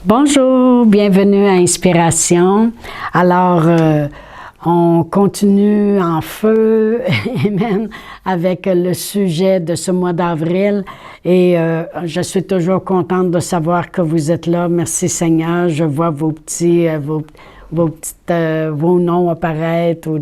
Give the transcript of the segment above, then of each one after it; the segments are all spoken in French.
Bonjour, bienvenue à Inspiration. Alors, on continue en feu, amen, avec le sujet de ce mois d'avril et je suis toujours contente de savoir que vous êtes là. Merci Seigneur, je vois vos noms apparaître ou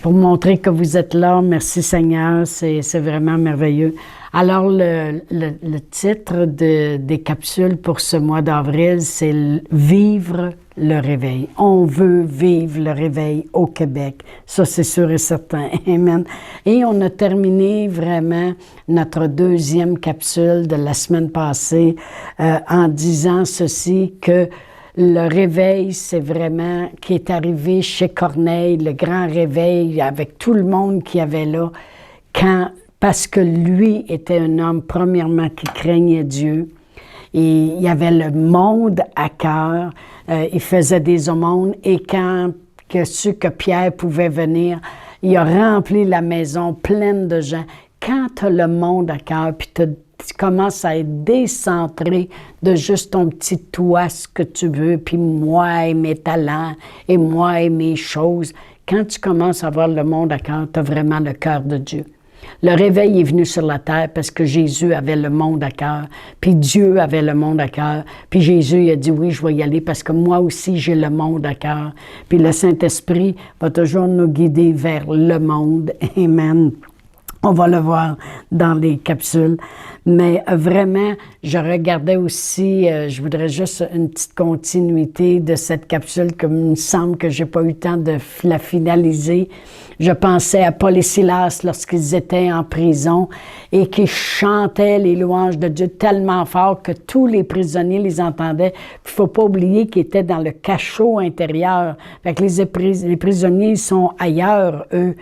pour montrer que vous êtes là. Merci Seigneur, c'est vraiment merveilleux. Alors, le titre des capsules pour ce mois d'avril, c'est « Vivre le réveil ». On veut vivre le réveil au Québec. Ça, c'est sûr et certain. Amen. Et on a terminé vraiment notre deuxième capsule de la semaine passée en disant ceci, que le réveil, c'est vraiment qui est arrivé chez Corneille, le grand réveil avec tout le monde qui avait là, parce que lui était un homme, premièrement, qui craignait Dieu. Et il avait le monde à cœur. Il faisait des aumônes. Et quand que Pierre pouvait venir, il a rempli la maison pleine de gens. Quand tu as le monde à cœur, puis tu commences à être décentré de juste ton petit toi, ce que tu veux, puis moi et mes talents, et moi et mes choses. Quand tu commences à avoir le monde à cœur, tu as vraiment le cœur de Dieu. Le réveil est venu sur la terre parce que Jésus avait le monde à cœur, puis Dieu avait le monde à cœur, puis Jésus il a dit oui, je vais y aller parce que moi aussi j'ai le monde à cœur. Puis le Saint-Esprit va toujours nous guider vers le monde. Amen. On va le voir dans les capsules. Mais vraiment, je regardais aussi, je voudrais juste une petite continuité de cette capsule, comme il me semble que je n'ai pas eu le temps de la finaliser. Je pensais à Paul et Silas lorsqu'ils étaient en prison et qu'ils chantaient les louanges de Dieu tellement fort que tous les prisonniers les entendaient. Il ne faut pas oublier qu'ils étaient dans le cachot intérieur. Fait que les prisonniers sont ailleurs, eux.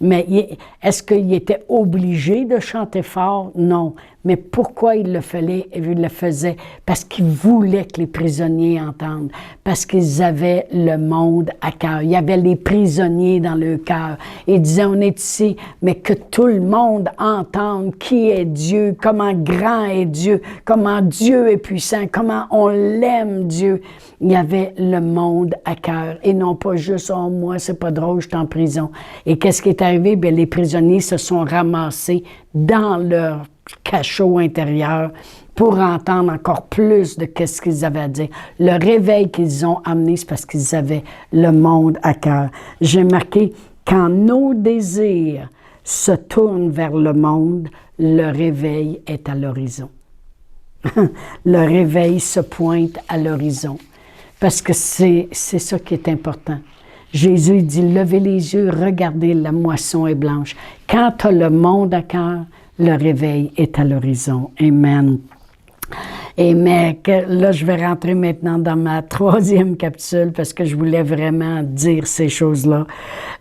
Mais est-ce qu'il était obligé de chanter fort? Non. Mais pourquoi il le faisait? Parce qu'il voulait que les prisonniers entendent. Parce qu'ils avaient le monde à cœur. Il y avait les prisonniers dans le cœur. Ils disaient, on est ici, mais que tout le monde entende qui est Dieu, comment grand est Dieu, comment Dieu est puissant, comment on l'aime Dieu. Il y avait le monde à cœur et non pas juste « Oh, moi, c'est pas drôle, je suis en prison ». Et qu'est-ce qui est arrivé? Bien, les prisonniers se sont ramassés dans leur cachot intérieur pour entendre encore plus de qu'est-ce qu'ils avaient à dire. Le réveil qu'ils ont amené, c'est parce qu'ils avaient le monde à cœur. J'ai marqué « Quand nos désirs se tournent vers le monde, le réveil est à l'horizon. » Le réveil se pointe à l'horizon. Parce que c'est ça qui est important. Jésus dit, levez les yeux, regardez, la moisson est blanche. Quand tu as le monde à cœur, le réveil est à l'horizon. Amen. Et là, je vais rentrer maintenant dans ma troisième capsule parce que je voulais vraiment dire ces choses-là.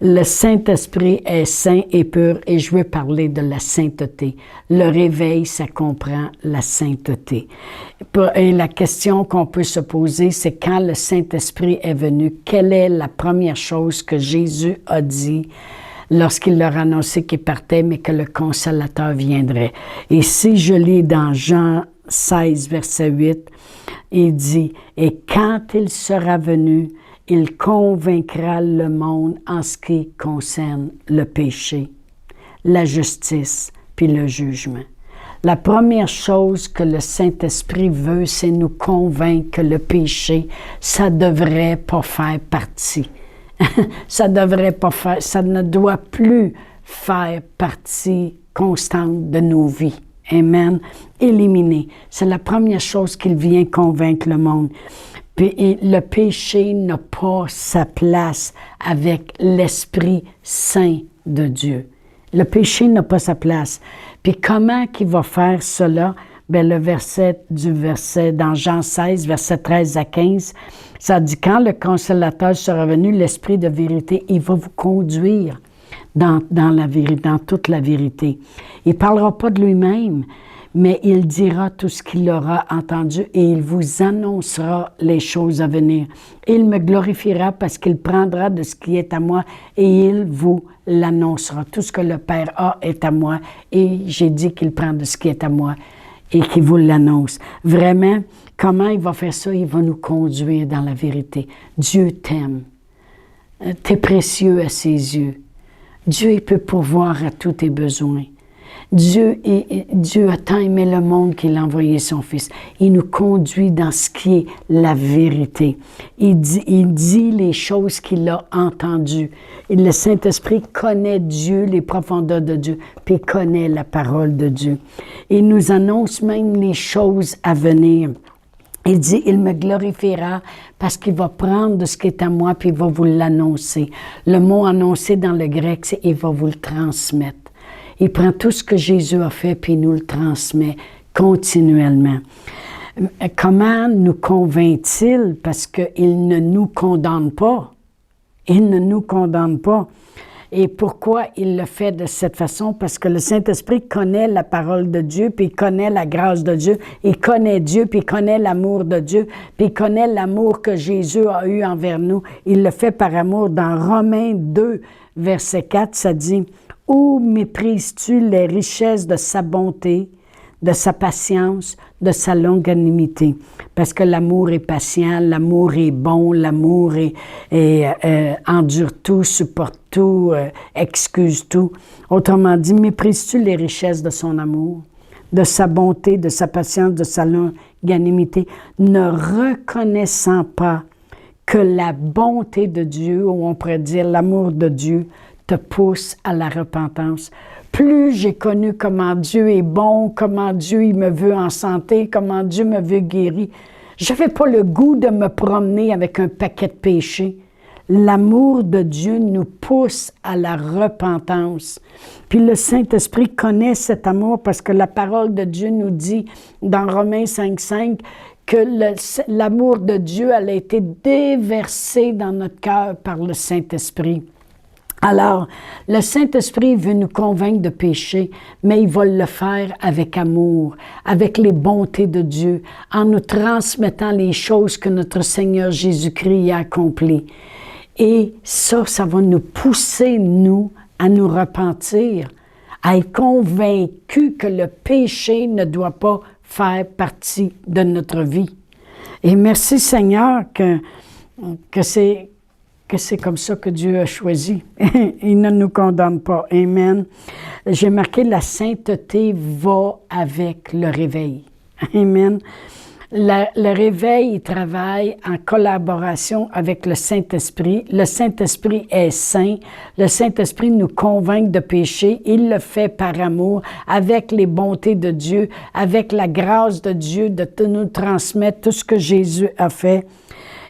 Le Saint-Esprit est saint et pur et je veux parler de la sainteté. Le réveil, ça comprend la sainteté. Et la question qu'on peut se poser, c'est quand le Saint-Esprit est venu, quelle est la première chose que Jésus a dit lorsqu'il leur a annoncé qu'il partait, mais que le Consolateur viendrait? Et si je lis dans Jean 16, verset 8, il dit « Et quand il sera venu, il convaincra le monde en ce qui concerne le péché, la justice, puis le jugement. » La première chose que le Saint-Esprit veut, c'est nous convaincre que le péché, ça ne devrait pas faire partie. Ça ne doit plus faire partie constante de nos vies. Amen. Éliminer. C'est la première chose qu'il vient convaincre le monde. Puis, le péché n'a pas sa place avec l'Esprit Saint de Dieu. Le péché n'a pas sa place. Puis comment qu'il va faire cela? Bien, le verset dans Jean 16, verset 13 à 15, ça dit, quand le Consolateur sera venu, l'Esprit de vérité, il va vous conduire dans la vérité, dans toute la vérité. Il ne parlera pas de lui-même, mais il dira tout ce qu'il aura entendu et il vous annoncera les choses à venir. Il me glorifiera parce qu'il prendra de ce qui est à moi et il vous l'annoncera. Tout ce que le Père a est à moi et j'ai dit qu'il prend de ce qui est à moi. et qui vous l'annonce. Vraiment, comment il va faire ça? Il va nous conduire dans la vérité. Dieu t'aime. Tu es précieux à ses yeux. Dieu, il peut pourvoir à tous tes besoins. Dieu a tant aimé le monde qu'il a envoyé son Fils. Il nous conduit dans ce qui est la vérité. Il dit les choses qu'il a entendues. Et le Saint-Esprit connaît Dieu, les profondeurs de Dieu, puis il connaît la parole de Dieu. Il nous annonce même les choses à venir. Il dit, il me glorifiera parce qu'il va prendre de ce qui est à moi puis il va vous l'annoncer. Le mot annoncer dans le grec, c'est il va vous le transmettre. Il prend tout ce que Jésus a fait puis il nous le transmet continuellement. Comment nous convainc-il? Parce qu'il ne nous condamne pas. Il ne nous condamne pas. Et pourquoi il le fait de cette façon? Parce que le Saint-Esprit connaît la parole de Dieu, puis il connaît la grâce de Dieu, il connaît Dieu, puis il connaît l'amour de Dieu, puis il connaît l'amour que Jésus a eu envers nous. Il le fait par amour. Dans Romains 2, verset 4, ça dit « Où méprises-tu les richesses de sa bonté, de sa patience, de sa longanimité? » Parce que l'amour est patient, l'amour est bon, l'amour endure tout, supporte tout, excuse tout. Autrement dit, méprises-tu les richesses de son amour, de sa bonté, de sa patience, de sa longanimité, ne reconnaissant pas que la bonté de Dieu, ou on pourrait dire l'amour de Dieu, te pousse à la repentance. Plus j'ai connu comment Dieu est bon, comment Dieu il me veut en santé, comment Dieu me veut guéri, je n'avais pas le goût de me promener avec un paquet de péchés. L'amour de Dieu nous pousse à la repentance. Puis le Saint-Esprit connaît cet amour parce que la parole de Dieu nous dit dans Romains 5,5 que l'amour de Dieu elle a été déversé dans notre cœur par le Saint-Esprit. Alors, le Saint-Esprit veut nous convaincre de péché, mais il va le faire avec amour, avec les bontés de Dieu, en nous transmettant les choses que notre Seigneur Jésus-Christ a accomplies. Et ça va nous pousser, nous, à nous repentir, à être convaincus que le péché ne doit pas faire partie de notre vie. Et merci Seigneur que c'est comme ça que Dieu a choisi. Il ne nous condamne pas. Amen. J'ai marqué la sainteté va avec le réveil. Amen. Le réveil, il travaille en collaboration avec le Saint-Esprit. Le Saint-Esprit est saint. Le Saint-Esprit nous convainc de péché. Il le fait par amour, avec les bontés de Dieu, avec la grâce de Dieu de nous transmettre tout ce que Jésus a fait.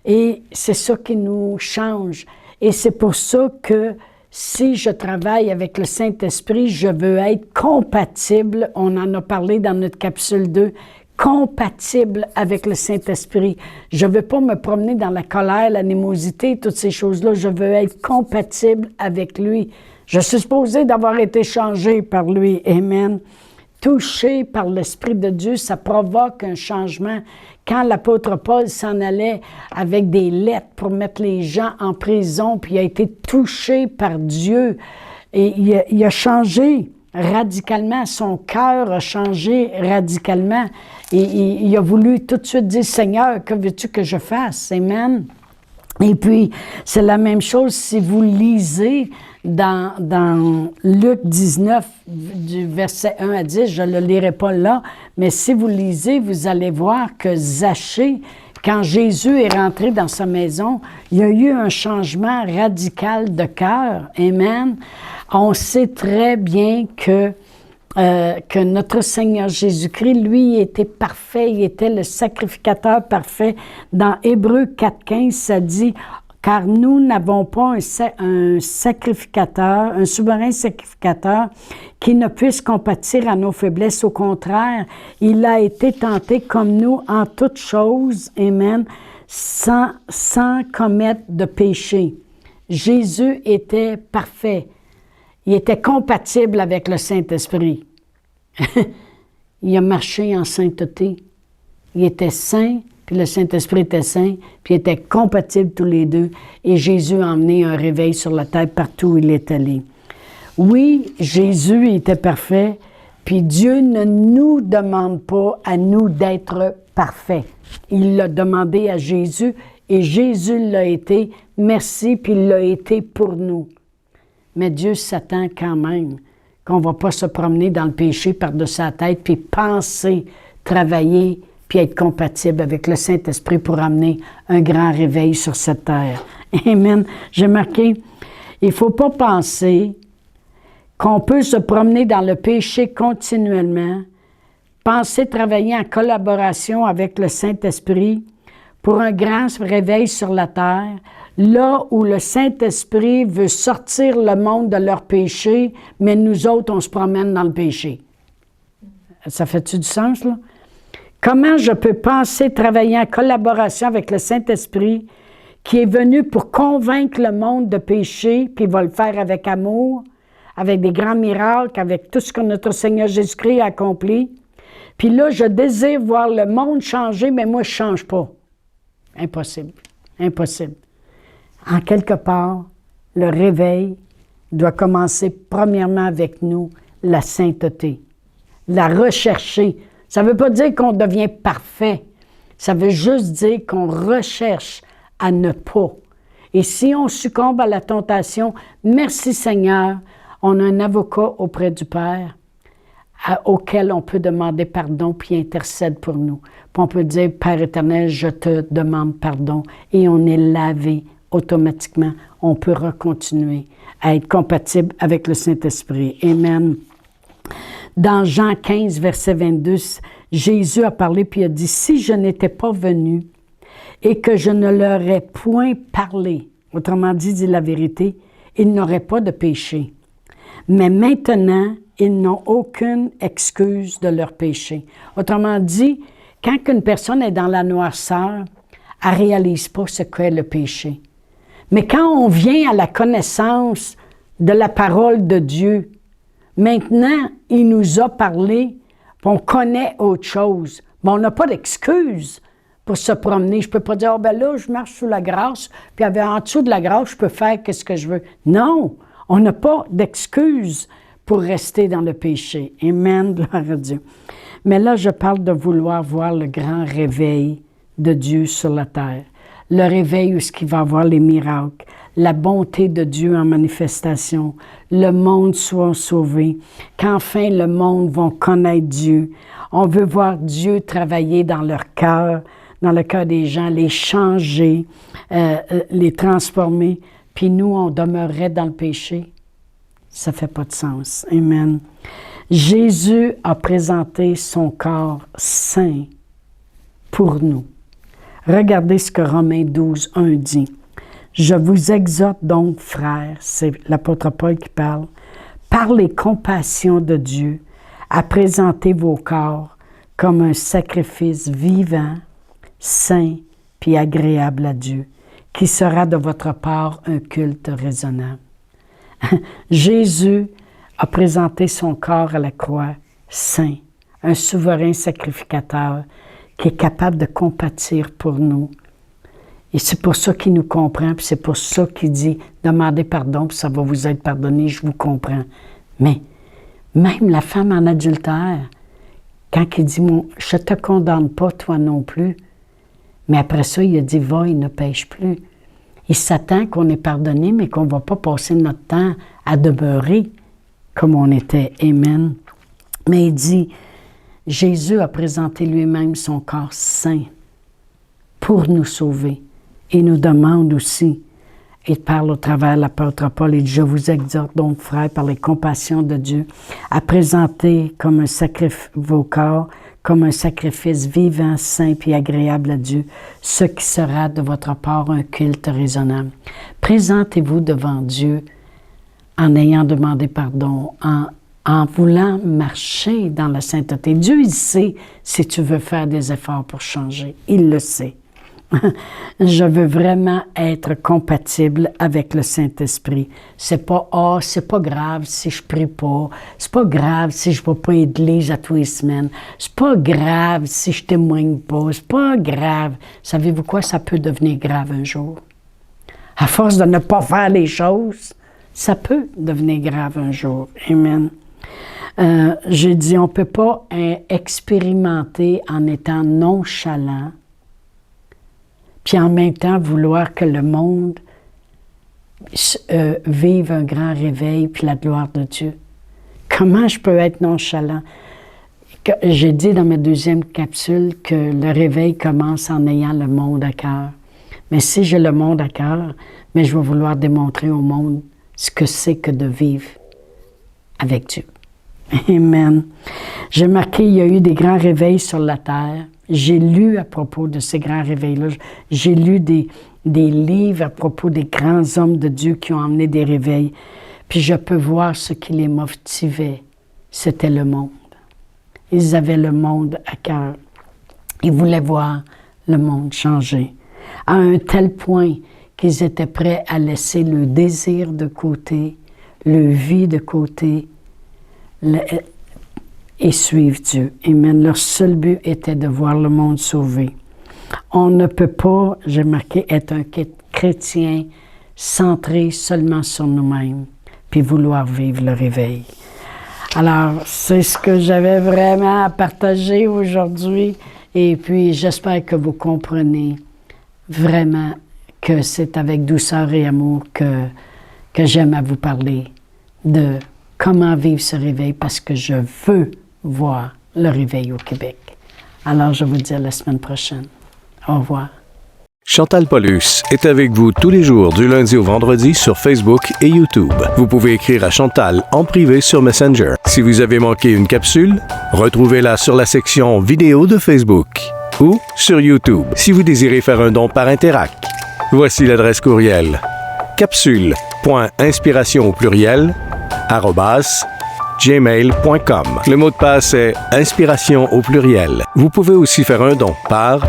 Et c'est ça qui nous change. Et c'est pour ça que si je travaille avec le Saint-Esprit, je veux être compatible, on en a parlé dans notre capsule 2, compatible avec le Saint-Esprit. Je ne veux pas me promener dans la colère, l'animosité, toutes ces choses-là. Je veux être compatible avec lui. Je suis supposé d'avoir été changé par lui. Amen. Touché par l'Esprit de Dieu, ça provoque un changement. Quand l'apôtre Paul s'en allait avec des lettres pour mettre les gens en prison, puis il a été touché par Dieu, et il a changé radicalement, son cœur a changé radicalement, et il a voulu tout de suite dire « Seigneur, que veux-tu que je fasse? » Amen. Et puis, c'est la même chose si vous lisez dans Luc 19, du verset 1 à 10, je ne le lirai pas là, mais si vous lisez, vous allez voir que Zachée, quand Jésus est rentré dans sa maison, il y a eu un changement radical de cœur. Amen. On sait très bien que notre Seigneur Jésus-Christ, lui, était parfait, il était le sacrificateur parfait. Dans Hébreux 4,15, ça dit « Car nous n'avons pas un sacrificateur, un souverain sacrificateur qui ne puisse compatir à nos faiblesses. Au contraire, il a été tenté comme nous en toutes choses, amen, sans commettre de péché. » Jésus était parfait. Il était compatible avec le Saint-Esprit. Il a marché en sainteté. Il était saint, puis le Saint-Esprit était saint, puis ils étaient compatibles tous les deux. Et Jésus a emmené un réveil sur la terre partout où il est allé. Oui, Jésus était parfait, Puis Dieu ne nous demande pas à nous d'être parfaits. Il l'a demandé à Jésus et Jésus l'a été. Merci, puis il l'a été pour nous. Mais Dieu s'attend quand même qu'on ne va pas se promener dans le péché par-dessus la tête, puis penser, travailler, puis être compatible avec le Saint-Esprit pour amener un grand réveil sur cette terre. Amen. J'ai marqué, il ne faut pas penser qu'on peut se promener dans le péché continuellement, penser travailler en collaboration avec le Saint-Esprit pour un grand réveil sur la terre, là où le Saint-Esprit veut sortir le monde de leur péché, mais nous autres, on se promène dans le péché. Ça fait-tu du sens, là? Comment je peux penser travailler en collaboration avec le Saint-Esprit qui est venu pour convaincre le monde de péché, puis il va le faire avec amour, avec des grands miracles, avec tout ce que notre Seigneur Jésus-Christ a accompli. Puis là, je désire voir le monde changer, mais moi, je ne change pas. Impossible. Impossible. En quelque part, le réveil doit commencer premièrement avec nous, la sainteté. La rechercher. Ça ne veut pas dire qu'on devient parfait. Ça veut juste dire qu'on recherche à ne pas. Et si on succombe à la tentation, merci Seigneur, on a un avocat auprès du Père auquel on peut demander pardon puis intercède pour nous. Puis on peut dire, Père éternel, je te demande pardon. Et on est lavé automatiquement. On peut recontinuer à être compatible avec le Saint-Esprit. Amen. Dans Jean 15, verset 22, Jésus a parlé puis a dit, « Si je n'étais pas venu et que je ne leur ai point parlé, autrement dit la vérité, ils n'auraient pas de péché. Mais maintenant, ils n'ont aucune excuse de leur péché. » Autrement dit, quand une personne est dans la noirceur, elle ne réalise pas ce qu'est le péché. Mais quand on vient à la connaissance de la parole de Dieu, maintenant, il nous a parlé, on connaît autre chose. Mais on n'a pas d'excuse pour se promener. Je ne peux pas dire, « Oh, ben là, je marche sous la grâce, puis en dessous de la grâce, je peux faire ce que je veux. » Non, on n'a pas d'excuse pour rester dans le péché. Amen, gloire à Dieu. Mais là, je parle de vouloir voir le grand réveil de Dieu sur la terre. Le réveil où il va y avoir les miracles, la bonté de Dieu en manifestation, le monde soit sauvé, qu'enfin le monde va connaître Dieu. On veut voir Dieu travailler dans leur cœur, dans le cœur des gens, les changer, les transformer, puis nous, on demeurerait dans le péché. Ça ne fait pas de sens. Amen. Jésus a présenté son corps saint pour nous. Regardez ce que Romains 12, 1 dit. « Je vous exhorte donc, frères, c'est l'apôtre Paul qui parle, par les compassions de Dieu, à présenter vos corps comme un sacrifice vivant, saint puis agréable à Dieu, qui sera de votre part un culte raisonnable. » Jésus a présenté son corps à la croix saint, un souverain sacrificateur qui est capable de compatir pour nous. Et c'est pour ça qu'il nous comprend, puis c'est pour ça qu'il dit « Demandez pardon, puis ça va vous être pardonné, je vous comprends. » Mais même la femme en adultère, quand il dit « Je ne te condamne pas, toi non plus », mais après ça, il a dit « Va et ne pêche plus ». Il s'attend qu'on est pardonné, mais qu'on ne va pas passer notre temps à demeurer comme on était. Amen. Mais il dit, Jésus a présenté lui-même son corps saint pour nous sauver. Il nous demande aussi, il parle au travers de l'apôtre Paul, il dit, je vous exhorte donc, frères, par les compassions de Dieu, à présenter comme un sacrifice vos corps, comme un sacrifice vivant, saint et agréable à Dieu, ce qui sera de votre part un culte raisonnable. Présentez-vous devant Dieu en ayant demandé pardon, en voulant marcher dans la sainteté. Dieu, il sait si tu veux faire des efforts pour changer. Il le sait. Je veux vraiment être compatible avec le Saint-Esprit. C'est pas « c'est pas grave si je prie pas. C'est pas grave si je ne vais pas à l'église à tous les semaines. C'est pas grave si je témoigne pas. C'est pas grave. » Savez-vous quoi? Ça peut devenir grave un jour. À force de ne pas faire les choses, ça peut devenir grave un jour. Amen. J'ai dit, on ne peut pas expérimenter en étant nonchalant, puis en même temps vouloir que le monde vive un grand réveil, puis la gloire de Dieu. Comment je peux être nonchalant? J'ai dit dans ma deuxième capsule que le réveil commence en ayant le monde à cœur. Mais si j'ai le monde à cœur, mais je vais vouloir démontrer au monde ce que c'est que de vivre avec Dieu. Amen. J'ai marqué, il y a eu des grands réveils sur la terre. J'ai lu à propos de ces grands réveils-là. J'ai lu des livres à propos des grands hommes de Dieu qui ont emmené des réveils. Puis je peux voir ce qui les motivait. C'était le monde. Ils avaient le monde à cœur. Ils voulaient voir le monde changer. À un tel point qu'ils étaient prêts à laisser le désir de côté, le vie de côté, et suivre Dieu. Amen. Leur seul but était de voir le monde sauvé. On ne peut pas, j'ai marqué, être un chrétien centré seulement sur nous-mêmes, puis vouloir vivre le réveil. Alors, c'est ce que j'avais vraiment à partager aujourd'hui. Et puis, j'espère que vous comprenez vraiment que c'est avec douceur et amour que j'aime à vous parler de comment vivre ce réveil, parce que je veux voir le réveil au Québec. Alors, je vous dis à la semaine prochaine. Au revoir. Chantal Paulus est avec vous tous les jours du lundi au vendredi sur Facebook et YouTube. Vous pouvez écrire à Chantal en privé sur Messenger. Si vous avez manqué une capsule, retrouvez-la sur la section vidéo de Facebook ou sur YouTube si vous désirez faire un don par Interac. Voici l'adresse courriel capsule.inspiration@gmail.com. Le mot de passe est inspiration au pluriel. Vous pouvez aussi faire un don par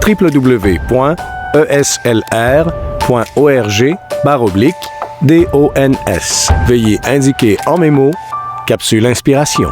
www.eslr.org/DONS. Veuillez indiquer en mémo Capsule Inspiration.